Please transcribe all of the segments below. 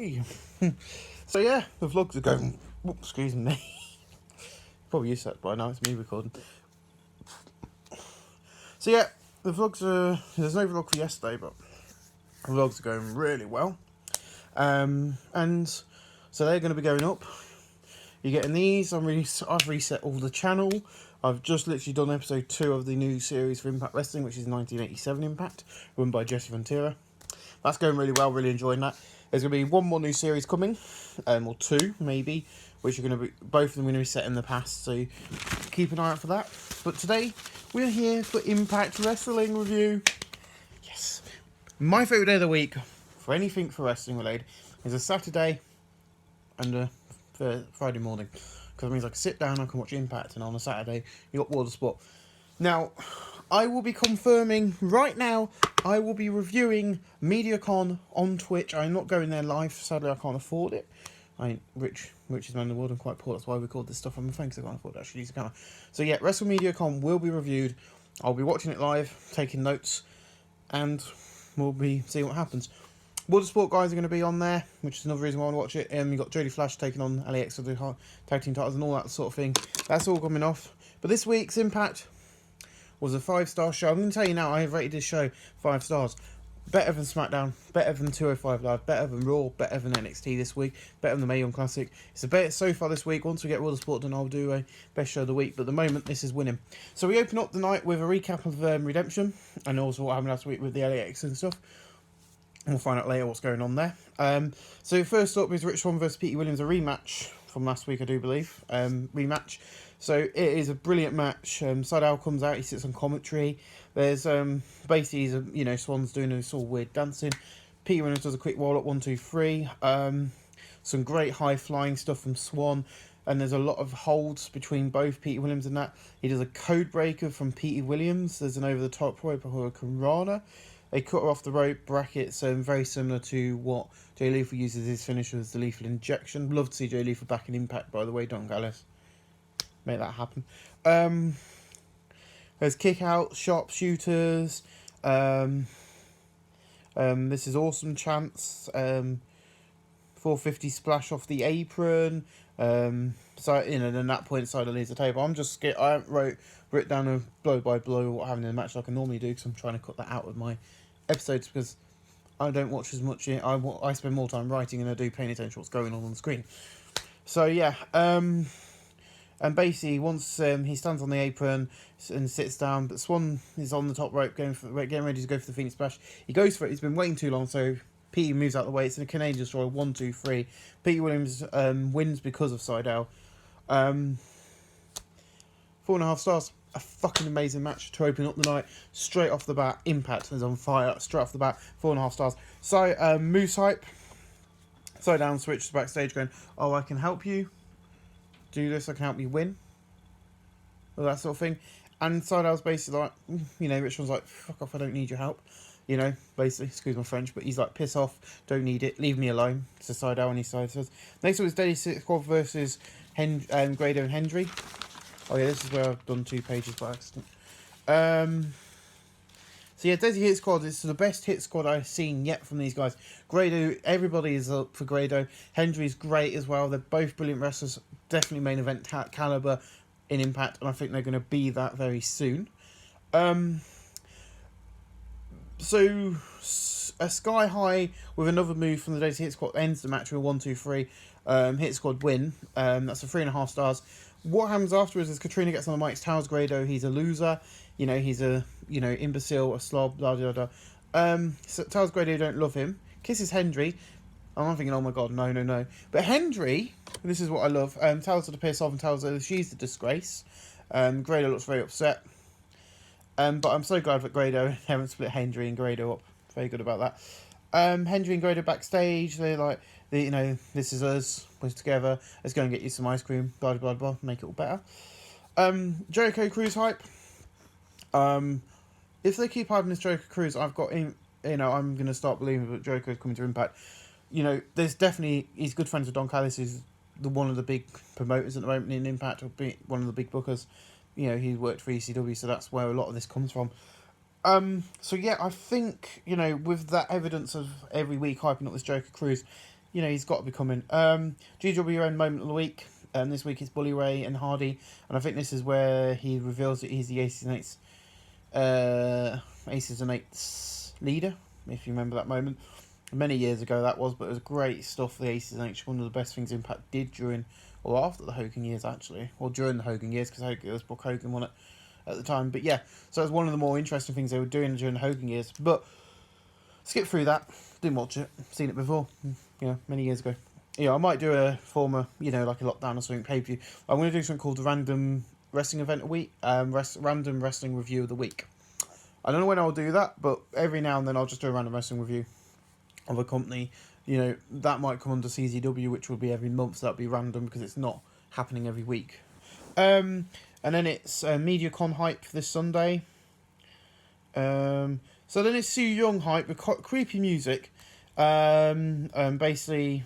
Hey! So yeah, the vlogs are going... Whoop, excuse me. Probably used to that by now, it's me recording. So yeah, the vlogs are... There's no vlog for yesterday, but the vlogs are going really well. And so they're going to be going up. You're getting these. I've reset all the channel. I've just literally done episode 2 of the new series for Impact Wrestling, which is 1987 Impact, run by Jesse Ventura. That's going really well, really enjoying that. There's going to be one more new series coming, or 2 maybe, which are going to be, both of them are going to be set in the past, so keep an eye out for that. But today, we're here for Impact Wrestling review. Yes. My favourite day of the week, for anything for wrestling related, is a Saturday and a Friday morning. Because it means I can sit down, I can watch Impact, and on a Saturday, you got Watersport. Now, I will be confirming right now, I will be reviewing MediaCon on Twitch. I'm not going there live, sadly I can't afford it. I ain't richest man in the world, I'm quite poor, that's why I record this stuff on my phone, because I can't afford to actually use a camera. So yeah, WrestleMediaCon will be reviewed. I'll be watching it live, taking notes, and we'll be seeing what happens. Watersport guys are going to be on there, which is another reason why I want to watch it. You've got Jody Flash taking on LAX for the tag team titles and all that sort of thing. That's all coming off. But this week's Impact was a 5-star show. I'm going to tell you now, I have rated this show 5 stars. Better than SmackDown, better than 205 Live, better than Raw, better than NXT this week, better than the Mae Young Classic. It's a better so far this week. Once we get Watersport done, I'll do a best show of the week. But at the moment, this is winning. So we open up the night with a recap of Redemption, and also what happened last week with the LAX and stuff. We'll find out later what's going on there. So first up is Rich Swann versus Petey Williams, a rematch from last week, I do believe. Rematch. So it is a brilliant match. Sydal comes out, he sits on commentary. There's basically, Swann's doing this all weird dancing. Petey Williams does a quick wall up, 1, 2, 3. Some great high flying stuff from Swann. And there's a lot of holds between both Petey Williams and that. He does a code breaker from Petey Williams. There's an over the top rope by Hurricanrana. They cut her off the rope brackets, very similar to what Jay Lethal uses his finisher as the lethal injection. Love to see Jay Lethal back in Impact, by the way, Don Callis. Make that happen. There's kick out, sharp shooters. This is awesome chance. 450 splash off the apron. Then at that point, Sydal leaves the table. I'm just scared. I haven't wrote down a blow by blow what happened in the match like I normally do, because I'm trying to cut that out of my episodes because I don't watch as much. I spend more time writing than I do paying attention to what's going on the screen. So yeah, and basically once he stands on the apron and sits down, but Swann is on the top rope getting ready to go for the Phoenix Splash. He goes for it. He's been waiting too long, so Petey moves out of the way. It's a Canadian Destroyer, 1, 2, 3. Petey Williams wins because of Sydal. 4.5 stars. A fucking amazing match to open up the night. Straight off the bat, Impact is on fire. Straight off the bat, 4.5 stars. So, Moose Hype. Sydal switches backstage going, oh, I can help you do this. I can help you win. All that sort of thing. And Sydal's basically like, Rich Swann's like, fuck off, I don't need your help. Basically, excuse my French, but he's like, piss off, don't need it, leave me alone. So Sydal on his side says. Next one is Deadly Squad versus Grado and Hendry. Oh yeah, this is where I've done 2 pages by accident. So yeah, Deadly Hit Squad is the best hit squad I've seen yet from these guys. Grado, everybody is up for Grado. Hendry's great as well. They're both brilliant wrestlers. Definitely main event caliber in Impact, and I think they're going to be that very soon. So a Sky High with another move from the Deadly Hit Squad ends the match with a 1, 2, 3 Hit Squad win. That's a 3.5 stars. What happens afterwards is Katrina gets on the mic, tells Grado he's a loser, he's a imbecile, a slob, blah blah blah. So tells Grado he don't love him, kisses Hendry. I'm thinking, oh my god, no. But Hendry, this is what I love, tells her to piss off and tells her she's the disgrace. Grado looks very upset. But I'm so glad that Grado haven't split Hendry and Grado up. Very good about that. Hendry and Grado backstage, they're like, this is us, we're together, let's go and get you some ice cream, blah blah blah, make it all better. Jericho Cruise hype. If they keep hyping this Jericho Cruise, I'm going to start believing that Jericho's coming to Impact. There's definitely, he's good friends with Don Callis, who's one of the big promoters at the moment in Impact, or one of the big bookers. He worked for ECW, so that's where a lot of this comes from. So yeah, I think, with that evidence of every week hyping up this Joker Cruise, you know, he's got to be coming. GWN moment of the week. This week it's Bully Ray and Hardy, and I think this is where he reveals that he's the Aces and Eights leader. If you remember that moment, many years ago that was, but it was great stuff. The Aces and Eights, one of the best things Impact did during or after the Hogan years, actually, or during the Hogan years, because it was Brooke Hogan won it at the time. But yeah, so it was one of the more interesting things they were doing during the Hogan years. But skip through that. Didn't watch it. Seen it before. You know, many years ago. Yeah, I might do a former, you know, like a lockdown or something pay-per-view. I'm going to do something called the Random Wrestling Event of the Week. Random Wrestling Review of the Week. I don't know when I'll do that, but every now and then I'll just do a random wrestling review of a company. You know, that might come under CZW, which will be every month. So that'll be random because it's not happening every week. And then it's MediaCon hype this Sunday. So then it's Sue Young hype with creepy music. Basically,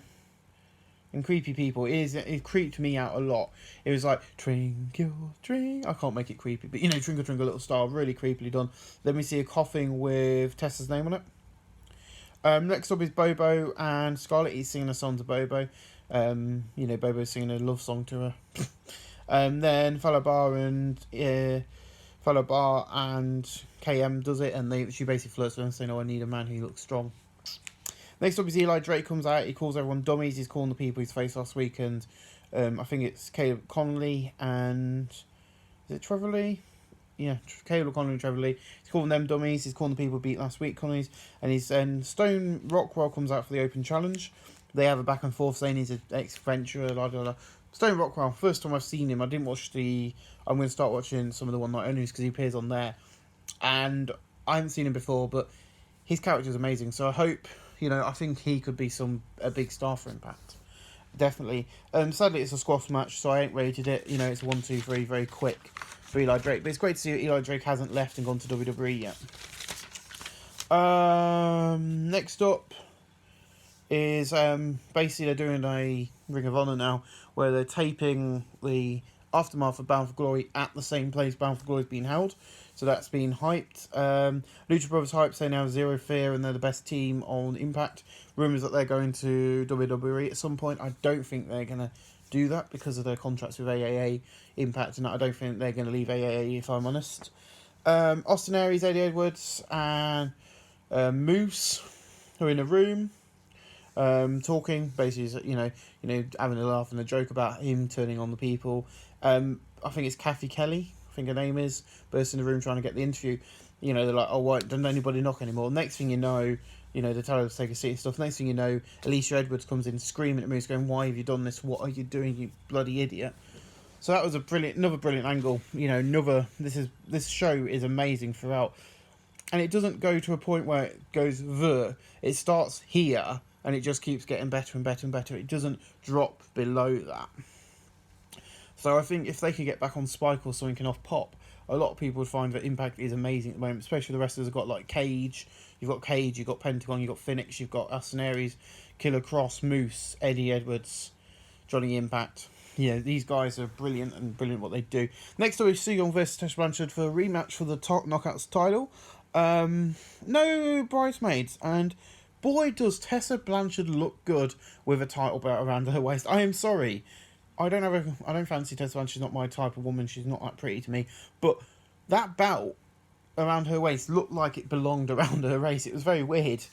and creepy people. It creeped me out a lot. It was like, twinkle, twinkle. I can't make it creepy, but you know, twinkle, twinkle, little star. Really creepily done. Then we see a coffin with Tessa's name on it. Next up is Bobo and Scarlett. He's singing a song to Bobo. You know, Bobo's singing a love song to her. Then Falabar and KM does it, and she basically flirts with him, saying, "Oh, I need a man who looks strong." Next up is Eli Drake comes out. He calls everyone dummies. He's calling the people he's faced last week, and I think it's Caleb Connolly and is it Trevor Lee? Yeah, Caleb Connolly and Trevor Lee. He's calling them dummies. He's calling the people beat last week Connolly's, and Stone Rockwell comes out for the open challenge. They have a back and forth saying he's an ex-venturer. La, la, la. Stone Rockwell, first time I've seen him. I didn't watch I'm going to start watching some of the One Night Onlys because he appears on there, and I haven't seen him before, but his character is amazing. So I hope. You know, I think he could be a big star for Impact. Definitely. Sadly, it's a squash match, so I ain't rated it. You know, it's 1, 2, 3, very quick for Eli Drake. But it's great to see that Eli Drake hasn't left and gone to WWE yet. Next up is basically they're doing a Ring of Honor now, where they're taping the aftermath of Bound for Glory at the same place Bound for Glory is being held. So that's been hyped. Lucha Brothers hype say now Zero Fear and they're the best team on Impact. Rumours that they're going to WWE at some point. I don't think they're going to do that because of their contracts with AAA Impact, and I don't think they're going to leave AAA, if I'm honest. Austin Aries, Eddie Edwards and Moose are in a room talking, basically, you know, having a laugh and a joke about him turning on the people. I think it's Kathy Kelly, I think her name is, burst in the room trying to get the interview. You know, they're like, oh, why doesn't anybody knock anymore? Next thing you know, they tell her to take a seat and stuff. Next thing you know, Alicia Edwards comes in screaming at Moose, going, why have you done this? What are you doing, you bloody idiot? So that was another brilliant angle. You know, this show is amazing throughout. And it doesn't go to a point where it goes, it starts here, and it just keeps getting better and better and better. It doesn't drop below that. So I think if they could get back on Spike or something off Pop, a lot of people would find that Impact is amazing at the moment, especially the wrestlers have got like Cage, you've got Pentagon, you've got Phoenix, you've got Austin Aries, Killer Cross, Moose, Eddie Edwards, Johnny Impact. Yeah, these guys are brilliant and brilliant what they do. Next up is Sue Young versus Tessa Blanchard for a rematch for the top Knockouts title. No bridesmaids, and boy does Tessa Blanchard look good with a title belt around her waist. I am sorry. I don't fancy Tessa Blanchard. She's not my type of woman. She's not that pretty to me. But that belt around her waist looked like it belonged around her waist. It was very weird.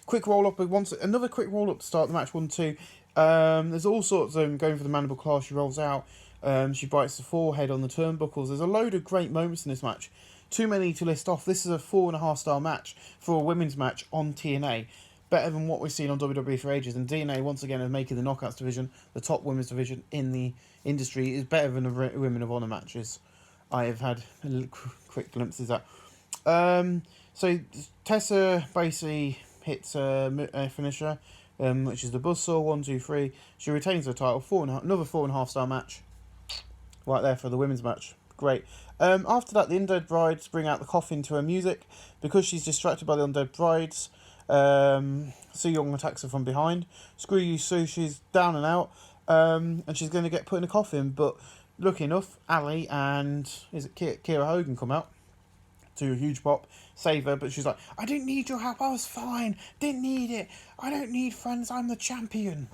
Quick roll up. Another quick roll up to start the match. 1, 2. There's all sorts of going for the mandible claw. She rolls out. She bites the forehead on the turnbuckles. There's a load of great moments in this match. Too many to list off. This is a 4.5-star match for a women's match on TNA. Better than what we've seen on WWE for ages. And TNA, once again, is making the Knockouts division, the top women's division in the industry, is better than the Women of Honor matches I have had quick glimpses at. So Tessa basically hits a finisher, which is the buzzsaw. 1, 2, 3. She retains her title. Another 4.5-star match. Right there for the women's match. Great. After that, the Undead Brides bring out the coffin to her music. Because she's distracted by the Undead Brides, Sue Young attacks her from behind. Screw you, Sue. She's down and out. And she's going to get put in a coffin. But lucky enough, Ali and Kiera Hogan come out. to a huge pop, save her, but she's like, I didn't need your help, I was fine, didn't need it, I don't need friends, I'm the champion.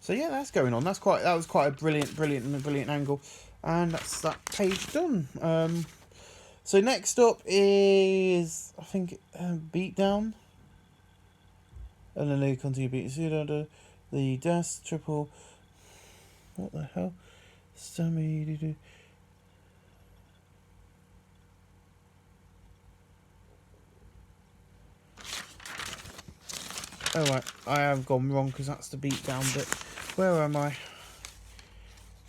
So yeah, that's going on. That was quite a brilliant angle, and that's that page done. So next up is, I think, beatdown, and then they continue beat the dash triple. What the hell? Sammy. Oh right, I have gone wrong because that's the beatdown bit. Where am I?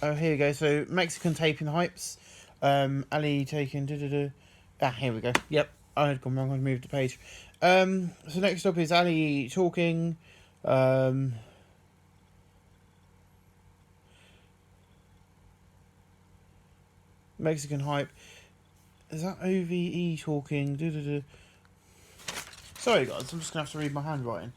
Oh, here we go. So Mexican taping hypes. Ali taking. Here we go. Yep, I had gone wrong. I moved the page. So next up is Ali talking. Mexican hype. Is that OVE talking? Sorry guys, I'm just gonna have to read my handwriting.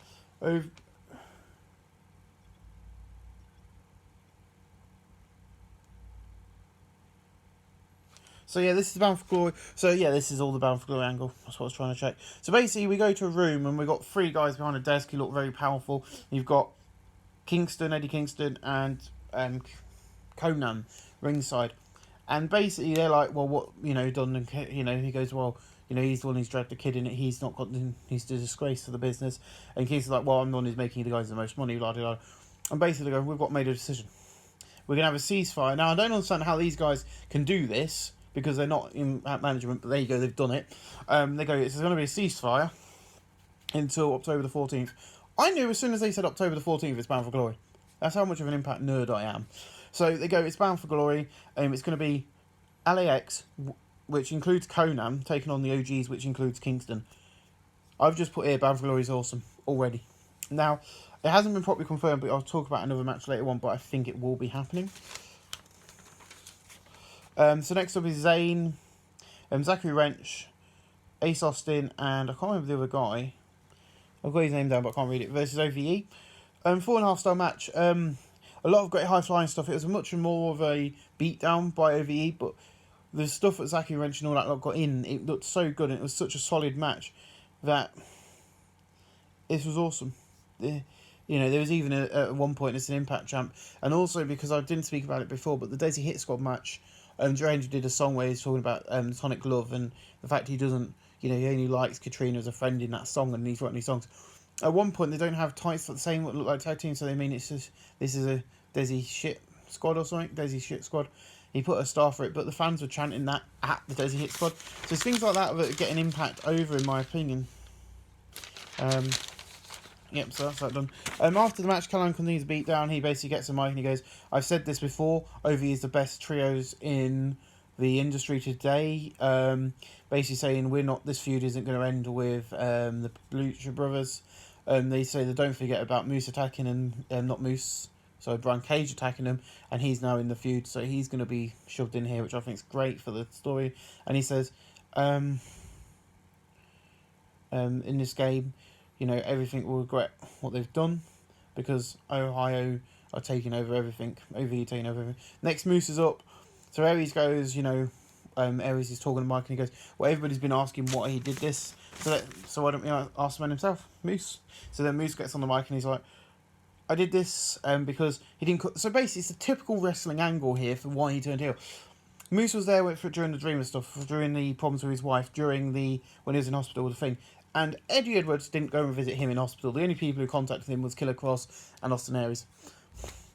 So yeah, this is the Bound for Glory. So yeah, this is all the Bound for Glory angle. That's what I was trying to check. So basically, we go to a room and we've got 3 guys behind a desk who look very powerful. You've got Eddie Kingston, and Conan ringside. And basically, they're like, well, what, done, and, he goes, well, he's the one who's dragged the kid in it. He's not got, he's the disgrace to the business. And Kingston's like, well, I'm the one who's making the guys the most money, blah, blah, blah. And basically, they go, we've got made a decision. We're going to have a ceasefire. Now, I don't understand how these guys can do this, because they're not in management, but there you go, they've done it. They go, it's going to be a ceasefire until October the 14th. I knew as soon as they said October the 14th, it's Bound for Glory. That's how much of an impact nerd I am. So they go, it's Bound for Glory. It's going to be LAX, which includes Conan, taking on the OGs, which includes Kingston. I've just put here, Bound for Glory is awesome already. Now, it hasn't been properly confirmed, but I'll talk about another match later on, but I think it will be happening. So next up is Zayn, Zachary Wrench, Ace Austin, and I can't remember the other guy. I've got his name down, but I can't read it. Versus OVE. 4.5 star match. A lot of great high flying stuff. It was much more of a beatdown by OVE, but the stuff that Zachary Wrench and all that lot got in, it looked so good, and it was such a solid match that this was awesome. There was even at one point as an Impact champ, and also because I didn't speak about it before, but the Desi Hit Squad match. Dranger did a song where he's talking about Sonic Love and the fact he doesn't, he only likes Katrina as a friend in that song, and he's writing these songs. At one point, they don't have tights for the same what look like tag teams, so they mean it's just, this is a Desi Shit Squad or something, Desi Shit Squad. He put a star for it, but the fans were chanting that at the Desi Hit Squad. So it's things like that that get an impact over, in my opinion. Yep, so that's that done. After the match, Callahan continues to beat down. He basically gets a mic and he goes, I've said this before, OV is the best trios in the industry today. Basically saying this feud isn't going to end with the Lucha Brothers. They say that don't forget about Moose attacking and not Moose. So Brian Cage attacking him, and he's now in the feud, so he's going to be shoved in here, which I think is great for the story. And he says, in this game, everything will regret what they've done, because Ohio are taking over everything. OV taking over everything. Next, Moose is up. So Aries goes, Aries is talking to Mike, and he goes, well, everybody's been asking why he did this. So why don't we ask the man himself, Moose? So then Moose gets on the mic, and he's like, I did this because he didn't... So basically, it's a typical wrestling angle here for why he turned heel. Moose was there during the Dreamer stuff, during the problems with his wife, when he was in hospital, the thing. And Eddie Edwards didn't go and visit him in hospital. The only people who contacted him was Killer Cross and Austin Aries,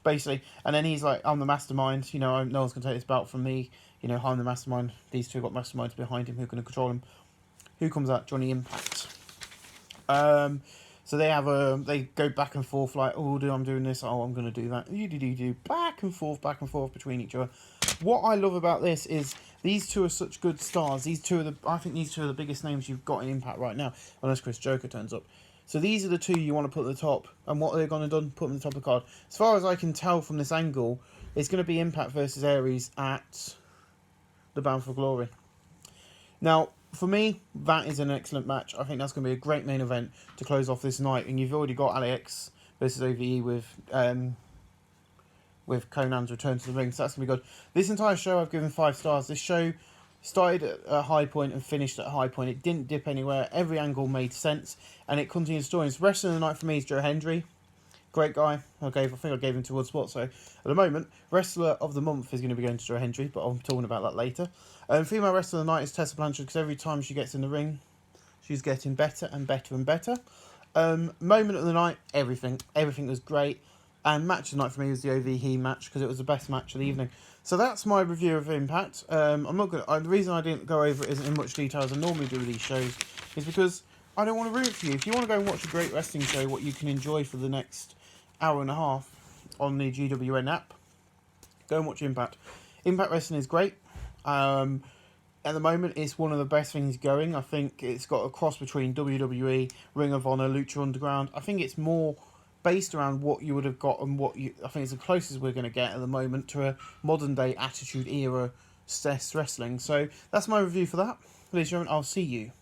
basically. And then he's like, I'm the mastermind. No one's going to take this belt from me. I'm the mastermind. These two got masterminds behind him who are going to control him. Who comes out? Johnny Impact. So they go back and forth like, oh, I'm doing this. Oh, I'm going to do that. You do. Back and forth between each other. What I love about this is these two are such good stars. I think these two are the biggest names you've got in Impact right now, unless Chris Joker turns up. So these are the two you want to put at the top. And what are they going to do? Put them at the top of the card. As far as I can tell from this angle, it's going to be Impact versus Aries at the Bound for Glory. Now, for me, that is an excellent match. I think that's going to be a great main event to close off this night. And you've already got LAX versus OVE with Conan's return to the ring. So that's going to be good. This entire show I've given 5 stars. This show Started at a high point and finished at a high point. It didn't dip anywhere. Every angle made sense, and it continued stories. Wrestler of the night for me is Joe Hendry. Great guy. I think I gave him to Wood Spot. So at the moment, wrestler of the month is going to be going to Joe Hendry, but I'm talking about that later. Female wrestler of the night is Tessa Blanchard, because every time she gets in the ring, she's getting better and better and better. Moment of the night, everything was great. And match of the night for me was the OVE match, because it was the best match of the evening. So that's my review of Impact. I'm not gonna. The reason I didn't go over it isn't in much detail as I normally do with these shows, is because I don't want to ruin it for you. If you want to go and watch a great wrestling show, what you can enjoy for the next hour and a half on the GWN app, go and watch Impact. Impact Wrestling is great. At the moment, it's one of the best things going. I think it's got a cross between WWE, Ring of Honor, Lucha Underground. I think it's more based around what you would have got and I think it's the closest we're going to get at the moment to a modern day Attitude Era style wrestling. So that's my review for that. Ladies and gentlemen, I'll see you,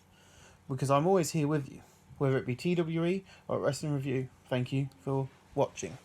because I'm always here with you, whether it be TWE or Wrestling Review. Thank you for watching.